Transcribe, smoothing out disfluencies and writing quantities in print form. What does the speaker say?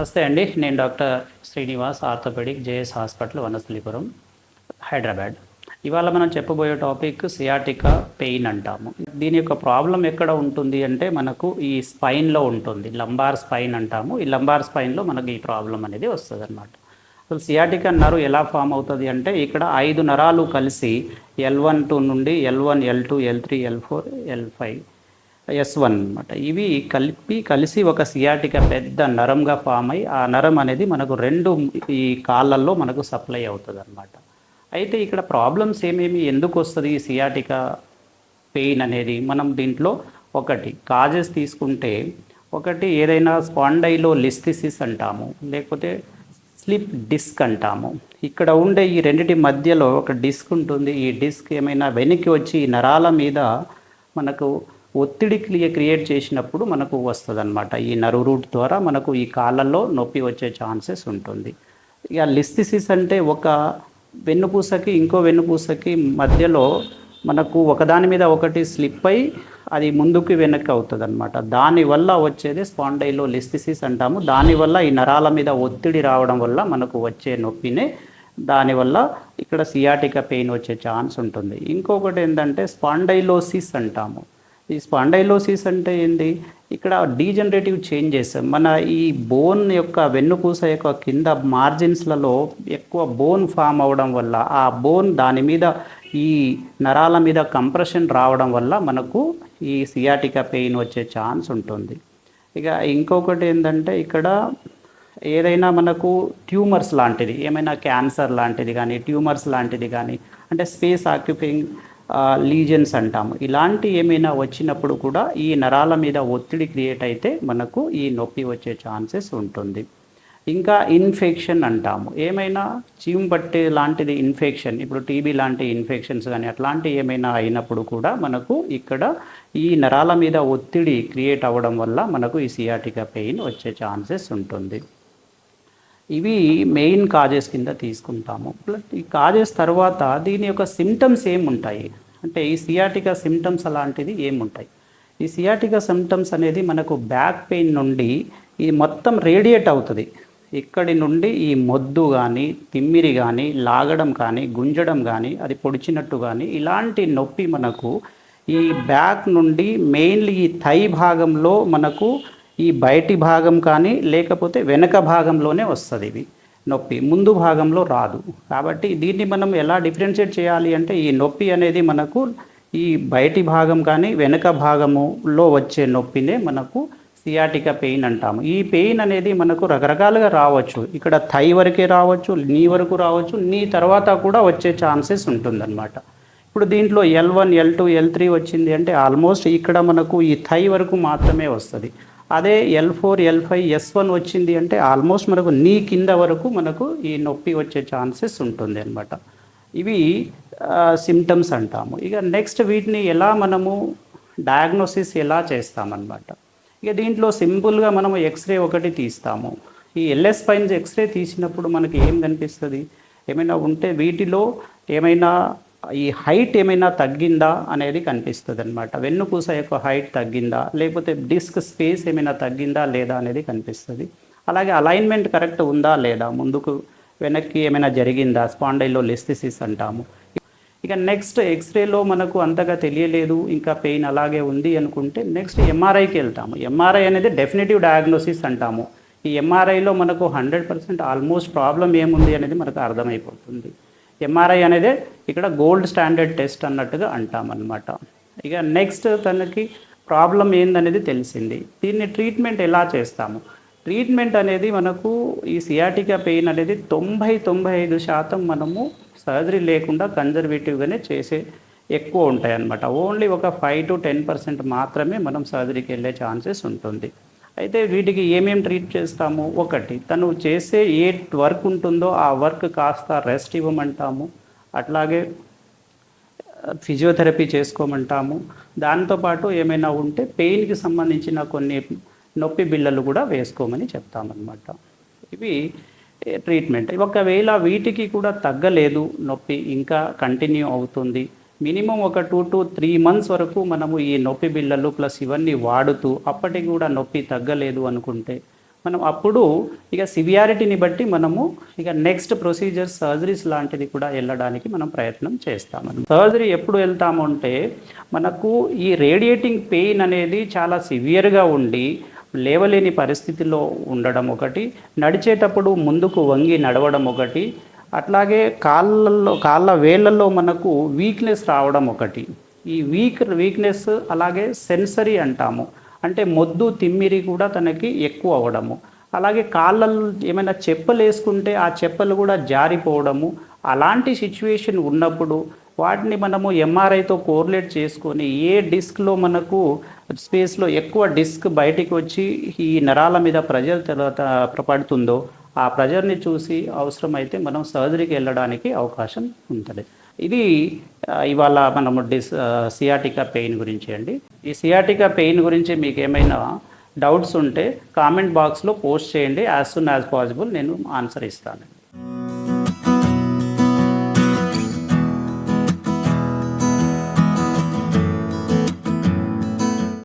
నమస్తే అండి. నేను doctor Srinivas, orthopaedic, JS hospital, Vanasthalipuram, Hyderabad. ఇవాళ మనం చెప్పబోయే టాపిక్ సియాటికా పెయిన్ అంటాము. దీని యొక్క ప్రాబ్లం ఎక్కడ ఉంటుంది అంటే మనకు ఈ స్పైన్లో ఉంటుంది. లంబార్ స్పైన్ అంటాము. ఈ లంబార్ స్పైన్లో మనకు ఈ ప్రాబ్లం అనేది వస్తుందన్నమాట. అసలు సియాటికా నర్వ్ ఎలా ఫామ్ అవుతుంది అంటే ఇక్కడ 5 నరాలు కలిసి L1 నుండి L1, L2, L3, L4, L5, S1 అనమాట. ఇవి కలిసి ఒక సియాటికా పెద్ద నరంగా ఫామ్ అయ్యి ఆ నరం అనేది మనకు 2 ఈ కాళ్ళల్లో మనకు సప్లై అవుతుంది అనమాట. అయితే ఇక్కడ ప్రాబ్లమ్స్ ఎందుకు వస్తుంది ఈ సియాటికా పెయిన్ అనేది? మనం దీంట్లో ఒకటి కాజెస్ తీసుకుంటే ఒకటి ఏదైనా స్పాండైలోలిస్థెసిస్ అంటాము, లేకపోతే స్లిప్ డిస్క్ అంటాము. ఇక్కడ ఉండే ఈ రెండిటి మధ్యలో ఒక డిస్క్ ఉంటుంది. ఈ డిస్క్ ఏమైనా వెనక్కి వచ్చి ఈ నరాల మీద మనకు ఒత్తిడి క్రియేట్ చేసినప్పుడు మనకు వస్తుంది అనమాట. ఈ నర్వ్ రూట్ ద్వారా మనకు ఈ కాళ్ళల్లో నొప్పి వచ్చే ఛాన్సెస్ ఉంటుంది. ఇక లిస్థెసిస్ అంటే ఒక వెన్నుపూసకి ఇంకో వెన్నుపూసకి మధ్యలో మనకు ఒకదాని మీద ఒకటి స్లిప్ అయి అది ముందుకు వెనక్కి అవుతుంది అనమాట. దానివల్ల వచ్చేది స్పాండైలోలిస్థెసిస్ అంటాము. దానివల్ల ఈ నరాల మీద ఒత్తిడి రావడం వల్ల మనకు వచ్చే నొప్పినే దానివల్ల ఇక్కడ సియాటికా పెయిన్ వచ్చే ఛాన్స్ ఉంటుంది. ఇంకొకటి ఏంటంటే స్పాండైలోసిస్ అంటాము. ఈ స్పాండైలోసిస్ అంటే ఏంటి? ఇక్కడ డీజనరేటివ్ చేంజెస్ మన ఈ బోన్ యొక్క వెన్నుపూస యొక్క కింద మార్జిన్స్లలో ఎక్కువ బోన్ ఫామ్ అవడం వల్ల ఆ బోన్ దాని మీద ఈ నరాల మీద కంప్రెషన్ రావడం వల్ల మనకు ఈ సియాటికా పెయిన్ వచ్చే ఛాన్స్ ఉంటుంది. ఇక ఇంకొకటి ఏంటంటే ఇక్కడ ఏదైనా మనకు ట్యూమర్స్ లాంటిది, ఏమైనా క్యాన్సర్ లాంటిది కానీ ట్యూమర్స్ లాంటిది కానీ అంటే స్పేస్ ఆక్యుపైయింగ్ లీజన్స్ అంటాము. ఇలాంటి ఏమైనా వచ్చినప్పుడు కూడా ఈ నరాల మీద ఒత్తిడి క్రియేట్ అయితే మనకు ఈ నొప్పి వచ్చే ఛాన్సెస్ ఉంటుంది. ఇంకా ఇన్ఫెక్షన్ అంటాము. ఏమైనా చీము పట్టే లాంటిది ఇన్ఫెక్షన్, ఇప్పుడు టీబీ లాంటి ఇన్ఫెక్షన్స్ కానీ అట్లాంటివి ఏమైనా అయినప్పుడు కూడా మనకు ఇక్కడ ఈ నరాల మీద ఒత్తిడి క్రియేట్ అవ్వడం వల్ల మనకు ఈ సియాటికా పెయిన్ వచ్చే ఛాన్సెస్ ఉంటుంది. ఇవి మెయిన్ కాజెస్ కింద తీసుకుంటాము. ఈ కాజెస్ తర్వాత దీని యొక్క సిమ్టమ్స్ ఏముంటాయి అంటే ఈ సియాటికా సిమ్టమ్స్ అలాంటిది ఏముంటాయి? ఈ సియాటికా సిమ్టమ్స్ అనేది మనకు బ్యాక్ పెయిన్ నుండి ఇది మొత్తం రేడియేట్ అవుతుంది. ఇక్కడి నుండి ఈ మొద్దు కానీ తిమ్మిరి కానీ లాగడం కానీ గుంజడం కానీ అది పొడిచినట్టు కానీ ఇలాంటి నొప్పి మనకు ఈ బ్యాక్ నుండి మెయిన్లీ ఈ థై భాగంలో మనకు ఈ బయటి భాగం కానీ లేకపోతే వెనక భాగంలోనే వస్తుంది ఇవి నొప్పి, ముందు భాగంలో రాదు. కాబట్టి దీన్ని మనం ఎలా డిఫరెన్షియేట్ చేయాలి అంటే ఈ నొప్పి అనేది మనకు ఈ బయటి భాగం కానీ వెనక భాగములో వచ్చే నొప్పినే మనకు సియాటికా పెయిన్ అంటాము. ఈ పెయిన్ అనేది మనకు రకరకాలుగా రావచ్చు. ఇక్కడ థై వరకే రావచ్చు, నీ వరకు రావచ్చు, నీ తర్వాత కూడా వచ్చే ఛాన్సెస్ ఉంటుందన్నమాట. ఇప్పుడు దీంట్లో L1, L2, L3 వచ్చింది అంటే ఆల్మోస్ట్ ఇక్కడ మనకు ఈ థై వరకు మాత్రమే వస్తుంది. అదే L4, L5, S1 వచ్చింది అంటే ఆల్మోస్ట్ మనకు నీ కింద వరకు మనకు ఈ నొప్పి వచ్చే ఛాన్సెస్ ఉంటుంది అనమాట. ఇవి సిమ్టమ్స్ అంటాము. ఇక నెక్స్ట్ వీటిని ఎలా మనము డయాగ్నోసిస్ ఎలా చేస్తామన్నమాట. ఇక దీంట్లో సింపుల్గా మనము ఎక్స్రే ఒకటి తీస్తాము. ఈ LS స్పైన్స్ ఎక్స్రే తీసినప్పుడు మనకి ఏం కనిపిస్తుంది? ఏమైనా ఉంటే వీటిలో ఏమైనా ఈ హైట్ ఏమైనా తగ్గిందా అనేది కనిపిస్తుంది అనమాట. వెన్నుపూస యొక్క హైట్ తగ్గిందా, లేకపోతే డిస్క్ స్పేస్ ఏమైనా తగ్గిందా లేదా అనేది కనిపిస్తుంది. అలాగే అలైన్మెంట్ కరెక్ట్ ఉందా లేదా, ముందుకు వెనక్కి ఏమైనా జరిగిందా, స్పాండైలోలిస్థెసిస్ అంటాము. ఇక నెక్స్ట్ ఎక్స్రేలో మనకు అంతగా తెలియలేదు, ఇంకా పెయిన్ అలాగే ఉంది అనుకుంటే నెక్స్ట్ MRIకి వెళ్తాము. MRI అనేది డెఫినెటివ్ డయాగ్నోసిస్ అంటాము. ఈ MRIలో మనకు 100% ఆల్మోస్ట్ ప్రాబ్లం ఏముంది అనేది మనకు అర్థమైపోతుంది. MRI అనేది ఇక్కడ గోల్డ్ స్టాండర్డ్ టెస్ట్ అన్నట్టుగా అంటామన్నమాట. ఇక నెక్స్ట్ తనకి ప్రాబ్లం ఏందనేది తెలిసింది. దీన్ని ట్రీట్మెంట్ ఎలా చేస్తాము? ట్రీట్మెంట్ అనేది మనకు ఈ సియాటికా పెయిన్ అనేది 90-95% మనము సర్జరీ లేకుండా కన్జర్వేటివ్గానే చేసే ఎక్కువ ఉంటాయి అన్నమాట. ఓన్లీ ఒక 5-10% మాత్రమే మనం సర్జరీకి వెళ్ళే ఛాన్సెస్ ఉంటుంది. అయితే వీటికి ఏమేమి ట్రీట్ చేస్తాము? ఒకటి, తను చేసే ఏ వర్క్ ఉంటుందో ఆ వర్క్ కాస్త రెస్ట్ ఇవ్వమంటాము. అట్లాగే ఫిజియోథెరపీ చేసుకోమంటాము. దాంతోపాటు ఏమైనా ఉంటే పెయిన్కి సంబంధించిన కొన్ని నొప్పి బిళ్ళలు కూడా వేసుకోమని చెప్తామన్నమాట. ఇవి ట్రీట్మెంట్. ఒకవేళ వీటికి కూడా తగ్గలేదు, నొప్పి ఇంకా కంటిన్యూ అవుతుంది, మినిమం ఒక 2 to 3 months వరకు మనము ఈ నొప్పి బిళ్ళలు ప్లస్ ఇవన్నీ వాడుతూ అప్పటికి కూడా నొప్పి తగ్గలేదు అనుకుంటే మనం అప్పుడు ఇక సివియారిటీని బట్టి మనము ఇక నెక్స్ట్ ప్రొసీజర్ సర్జరీస్ లాంటిది కూడా వెళ్ళడానికి మనం ప్రయత్నం చేస్తాము. సర్జరీ ఎప్పుడు వెళ్తాము అంటే మనకు ఈ రేడియేటింగ్ పెయిన్ అనేది చాలా సివియర్గా ఉండి లేవలేని పరిస్థితిలో ఉండడం ఒకటి, నడిచేటప్పుడు ముందుకు వంగి నడవడం ఒకటి, అట్లాగే కాళ్ళ వేళ్ళల్లో మనకు వీక్నెస్ రావడం ఒకటి. ఈ వీక్నెస్ అలాగే సెన్సరీ అంటాము, అంటే మొద్దు తిమ్మిరి కూడా తనకి ఎక్కువ అవ్వడము, అలాగే కాళ్ళల్లో ఏమైనా చెప్పులు వేసుకుంటే ఆ చెప్పులు కూడా జారిపోవడము. అలాంటి సిచ్యువేషన్ ఉన్నప్పుడు వాటిని మనము ఎంఆర్ఐతో కోరిలేట్ చేసుకొని ఏ డిస్క్లో మనకు స్పేస్లో ఎక్కువ డిస్క్ బయటికి వచ్చి ఈ నరాల మీద ప్రెజర్ పడుతుందో ఆ ప్రెజర్ని చూసి అవసరమైతే మనం సర్జరీకి వెళ్ళడానికి అవకాశం ఉంటుంది. ఇది ఇవాళ మనము సియాటికా పెయిన్ గురించి అండి. ఈ సియాటికా పెయిన్ గురించి మీకు ఏమైనా డౌట్స్ ఉంటే కామెంట్ బాక్స్లో పోస్ట్ చేయండి. యాజ్ సూన్ యాజ్ పాసిబుల్ నేను ఆన్సర్ ఇస్తాను.